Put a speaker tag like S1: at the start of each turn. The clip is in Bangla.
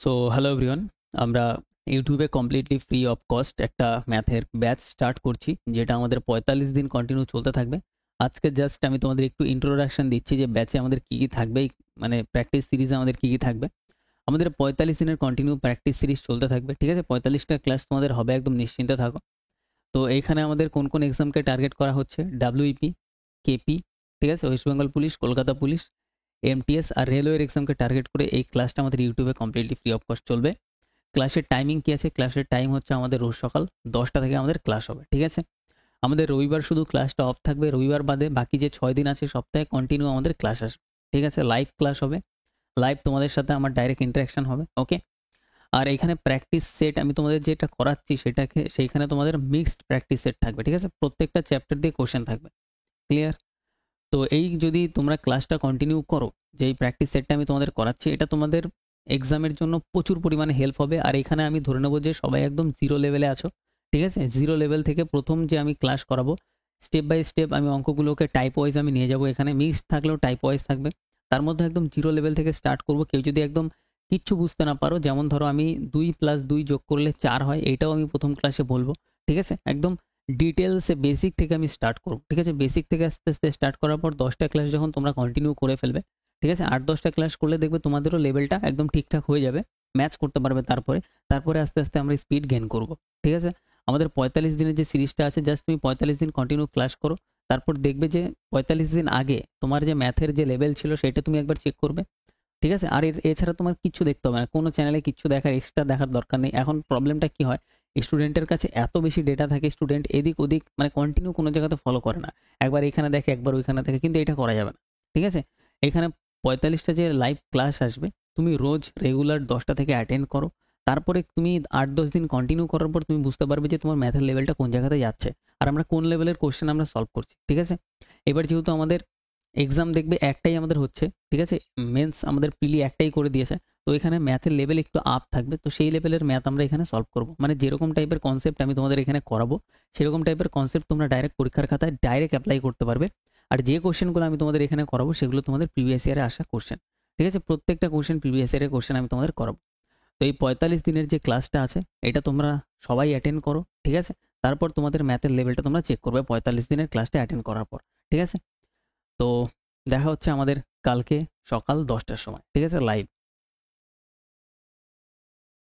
S1: সো হ্যালো এভরিওয়ান, আমরা ইউটিউবে কমপ্লিটলি ফ্রি অফ কস্ট একটা ম্যাথের ব্যাচ স্টার্ট করছি, যেটা আমাদের 45 দিন কন্টিনিউ চলতে থাকবে। আজকে জাস্ট আমি তোমাদের একটু ইন্ট্রোডাকশন দিচ্ছি যে ব্যাচে আমাদের কী কী থাকবে, মানে প্র্যাকটিস সিরিজে আমাদের কী কী থাকবে। আমাদের 45 দিনের কন্টিনিউ প্র্যাকটিস সিরিজ চলতে থাকবে, ঠিক আছে? 45টা ক্লাস তোমাদের হবে, একদম নিশ্চিন্তে থাকো। তো এইখানে আমাদের কোন কোন এক্সামকে টার্গেট করা হচ্ছে: ডাব্লিউইপি, কেপি, ঠিক আছে, West Bengal police, Kolkata police, MTS আর রেলওয়ের এক্সামকে টার্গেট করে এই ক্লাসটা আমাদের ইউটিউবে কমপ্লিটলি ফ্রি অফ কস্ট চলবে। ক্লাসের টাইমিং কী আছে? ক্লাসের টাইম হচ্ছে আমাদের রোজ সকাল 10টা থেকে আমাদের ক্লাস হবে, ঠিক আছে? আমাদের রবিবার শুধু ক্লাসটা অফ থাকবে, রবিবার বাদে বাকি যে 6 দিন আছে সপ্তাহে কন্টিনিউ আমাদের ক্লাস আসবে, ঠিক আছে? লাইভ ক্লাস হবে, লাইভ তোমাদের সাথে আমার ডাইরেক্ট ইন্টারাকশন হবে, ওকে? আর এখানে প্র্যাকটিস সেট আমি তোমাদের যেটা করাচ্ছি সেটাকে, সেইখানে তোমাদের মিক্সড প্র্যাকটিস সেট থাকবে, ঠিক আছে? প্রত্যেকটা চ্যাপ্টার দিয়ে কোশ্চেন থাকবে, ক্লিয়ার? তো এই যদি তোমরা ক্লাসটা কন্টিনিউ করো, যে এই প্র্যাকটিস সেটটা আমি তোমাদের করাচ্ছি, এটা তোমাদের এক্সামের জন্য প্রচুর পরিমাণে হেল্প হবে। আর এখানে আমি ধরে নেবো যে সবাই একদম জিরো লেভেলে আছো, ঠিক আছে? জিরো লেভেল থেকে প্রথম যে আমি ক্লাস করাবো, স্টেপ বাই স্টেপ আমি অঙ্কগুলোকে টাইপ ওয়াইজ আমি নিয়ে যাবো। এখানে মিক্সড থাকলেও টাইপ ওয়াইজ থাকবে। তার মধ্যে একদম জিরো লেভেল থেকে স্টার্ট করবো। কেউ যদি একদম কিচ্ছু বুঝতে না পারো, যেমন ধরো আমি 2+2 যোগ করলে 4 হয়, এইটাও আমি প্রথম ক্লাসে বলবো, ঠিক আছে? একদম ডিটেলসে বেসিক থেকে আমি স্টার্ট করবো, ঠিক আছে? বেসিক থেকে আস্তে আস্তে স্টার্ট করার পর 10টা ক্লাস যখন তোমরা কন্টিনিউ করে ফেলবে, ঠিক আছে, 8-10টা ক্লাস করলে দেখবে তোমাদেরও লেভেলটা একদম ঠিকঠাক হয়ে যাবে, ম্যাচ করতে পারবে। তারপরে তারপরে আস্তে আস্তে আমরা স্পিড গেইন করব, ঠিক আছে? আমাদের 45 দিনের যে সিরিজটা আছে, জাস্ট তুমি 45 দিন কন্টিনিউ ক্লাস করো। তারপর দেখবে যে 45 দিন আগে তোমার যে ম্যাথের যে লেভেল ছিল সেটা তুমি একবার চেক করবে, ঠিক আছে? আর এছাড়া তোমার কিচ্ছু দেখতে হবে না, কোনো চ্যানেলে কিচ্ছু দেখার এক্সট্রা দেখার দরকার নেই। এখন প্রবলেমটা কি হয়, স্টুডেন্টের কাছে এত বেশি ডেটা থাকে, স্টুডেন্ট এদিক ওদিক মানে কন্টিনিউ কোনো জায়গাতে ফলো করে না, একবার এখানে দেখে একবার ওইখানে দেখে, কিন্তু এটা করা যাবে না, ঠিক আছে? এখানে 45টা যে লাইভ ক্লাস আসবে, তুমি রোজ রেগুলার 10টা থেকে অ্যাটেন্ড করো। তারপরে তুমি 8-10 দিন কন্টিনিউ করার পর তুমি বুঝতে পারবে যে তোমার ম্যাথের লেভেলটা কোন জায়গাতে যাচ্ছে, আর আমরা কোন লেভেলের কোশ্চেন আমরা সলভ করছি, ঠিক আছে? এবার যেহেতু আমাদের এক্সাম দেখবে একটাই আমাদের হচ্ছে, ঠিক আছে, মেন্স আমাদের পিলি একটাই করে দিয়েছে, তো এখানে ম্যাথের লেভেল একটু আপ থাকবে। তো সেই লেভেলের ম্যাথ আমরা এখানে সলভ করব, মানে যেরকম টাইপের কনসেপ্ট আমি তোমাদের এখানে করাবো সেরকম টাইপের কনসেপ্ট তোমরা ডাইরেক্ট পরীক্ষার খাতায় ডাইরেক্ট অ্যাপ্লাই করতে পারবে। আর যে কোশ্চেনগুলো আমি তোমাদের এখানে করাবো সেগুলো তোমাদের প্রিভিয়াস ইয়ারে আসা কোশ্চেন, ঠিক আছে? প্রত্যেকটা কোশ্চেন প্রিভিয়াস ইয়ারের কোশ্চেন আমি তোমাদের করাবো। তো এই 45 দিনের যে ক্লাসটা আছে এটা তোমরা সবাই অ্যাটেন্ড করো, ঠিক আছে? তারপর তোমাদের ম্যাথের লেভেলটা তোমরা চেক করবে 45 দিনের ক্লাসটা অ্যাটেন্ড করার পর, ঠিক আছে? তো দেখা হচ্ছে আমাদের কালকে সকাল 10টার সময়, ঠিক আছে, লাইভ।